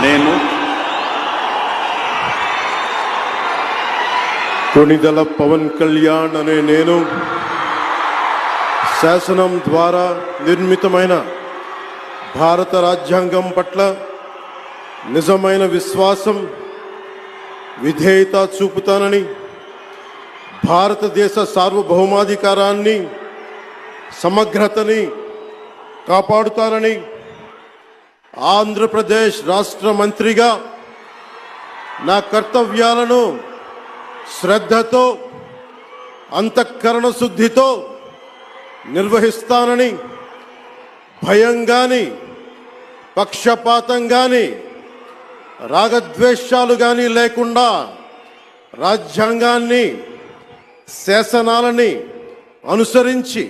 నేను కొణిదెల పవన్ కళ్యాణ్ అనే నేను శాసనం ద్వారా నిర్మితమైన భారత రాజ్యాంగం పట్ల నిజమైన విశ్వాసం, విధేయత చూపుతానని, భారతదేశ సార్వభౌమాధికారాన్ని, సమగ్రతని కాపాడుతానని, ఆంధ్రప్రదేశ్ రాష్ట్ర మంత్రిగా నా కర్తవ్యాలను శ్రద్ధతో, అంతఃకరణ శుద్ధితో నిర్వహిస్తానని, భయం గాని, పక్షపాతం గాని, రాగద్వేషాలు గాని లేకుండా రాజ్యాంగాన్ని, శాసనాలని అనుసరించి